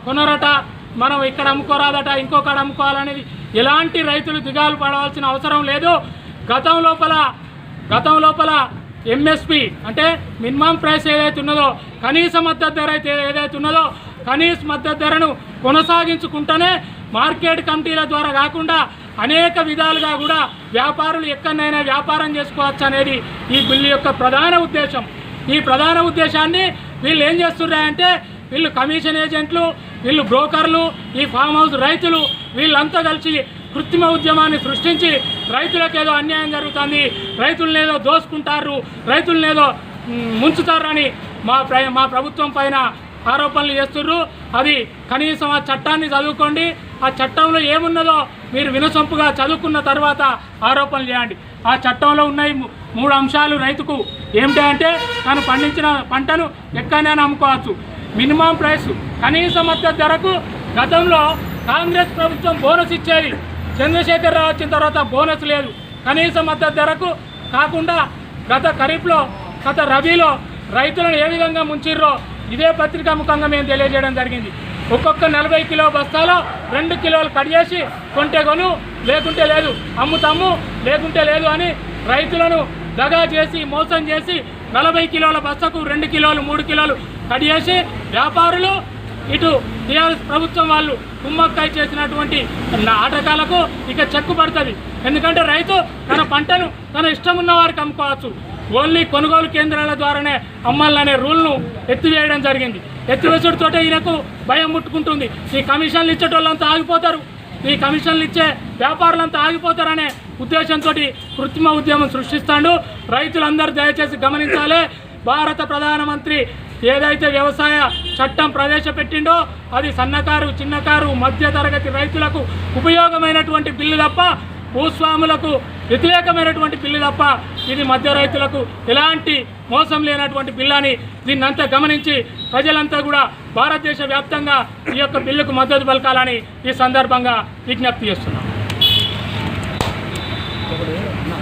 కొనరట, మనం ఇక్కడ అమ్ముకోరాదట, ఇంకొకటి అమ్ముకోవాలనేది ఎలాంటి రైతులు దిగాలు పడవలసిన అవసరం లేదు. గతం లోపల ఎంఎస్పి అంటే మినిమం ప్రైస్ ఏదైతే ఉన్నదో, కనీస మద్దతు ధర అయితే ఏదైతే ఉన్నదో, కనీస మద్దతు ధరను కొనసాగించుకుంటూనే మార్కెట్ కమిటీల ద్వారా కాకుండా అనేక విధాలుగా కూడా వ్యాపారులు ఎక్కడైనా వ్యాపారం చేసుకోవచ్చు అనేది ఈ బిల్లు యొక్క ప్రధాన ఉద్దేశం. ఈ ప్రధాన ఉద్దేశాన్ని వీళ్ళు ఏం చేస్తున్నారంటే, వీళ్ళు కమిషన్ ఏజెంట్లు, వీళ్ళు బ్రోకర్లు, ఈ ఫామ్ హౌస్ రైతులు వీళ్ళంతా కలిసి కృత్రిమ ఉద్యమాన్ని సృష్టించి రైతులకు ఏదో అన్యాయం జరుగుతుంది, రైతులను ఏదో దోసుకుంటారు, రైతులను ఏదో ముంచుతారు అని మా ప్రభుత్వం పైన ఆరోపణలు చేస్తున్నారు. అది కనీసం ఆ చట్టాన్ని చదువుకోండి, ఆ చట్టంలో ఏమున్నదో మీరు వినసొంపుగా చదువుకున్న తర్వాత ఆరోపణలు చేయండి. ఆ చట్టంలో ఉన్నాయి 3 అంశాలు రైతుకు. ఏమిటంటే తాను పండించిన పంటను ఎక్కడైనా అమ్ముకోవచ్చు, మినిమం ప్రైస్, కనీస మద్దతు ధరకు. గతంలో కాంగ్రెస్ ప్రభుత్వం బోనస్ ఇచ్చేది, చంద్రశేఖర్ రావు వచ్చిన తర్వాత బోనస్ లేదు. కనీస మద్దతు ధరకు కాకుండా గత ఖరీఫ్లో గత రబీలో రైతులను ఏ విధంగా ముంచిర్రో ఇదే పత్రికాముఖంగా మేము తెలియజేయడం జరిగింది. ఒక్కొక్క 40 కిలో బస్తాలో 2 కిలోలు కట్ చేసి కొంటే కొను, లేకుంటే లేదు, అమ్ముతాము లేకుంటే లేదు అని రైతులను దగా చేసి మోసం చేసి 40 కిలోల బస్తాకు 2 కిలోలు 3 కిలోలు కట్ చేసి వ్యాపారులు ఇటు టీఆర్ఎస్ ప్రభుత్వం వాళ్ళు కుమ్మక్కై చేసినటువంటి ఆటకాలకు ఇక చెక్కు పడుతుంది. ఎందుకంటే రైతు తన పంటను తన ఇష్టం ఉన్న వారికి అమ్ముకోవచ్చు. ఓన్లీ కొనుగోలు కేంద్రాల ద్వారానే అమ్మాలనే రూల్ను ఎత్తివేయడం జరిగింది. ఎత్తివేసుడితో ఈయనకు భయం ముట్టుకుంటుంది. ఈ కమిషన్లు ఇచ్చేటోళ్ళంతా ఆగిపోతారు, ఈ కమిషన్లు ఇచ్చే వ్యాపారులంతా ఆగిపోతారనే ఉద్దేశంతో కృత్రిమ ఉద్యమం సృష్టిస్తాడు. రైతులందరూ దయచేసి గమనించాలి. భారత ప్రధానమంత్రి ఏదైతే వ్యవసాయ చట్టం ప్రవేశపెట్టిండో అది సన్నకారు, చిన్నకారు, మధ్యతరగతి రైతులకు ఉపయోగమైనటువంటి బిల్లు తప్ప భూస్వాములకు వ్యతిరేకమైనటువంటి బిల్లు తప్ప ఇది మధ్య రైతులకు ఎలాంటి మోసం లేనటువంటి బిల్లు అని దీన్నంతా గమనించి ప్రజలంతా కూడా భారతదేశ వ్యాప్తంగా ఈ యొక్క బిల్లుకు మద్దతు పలకాలని ఈ సందర్భంగా విజ్ఞప్తి చేస్తున్నాం.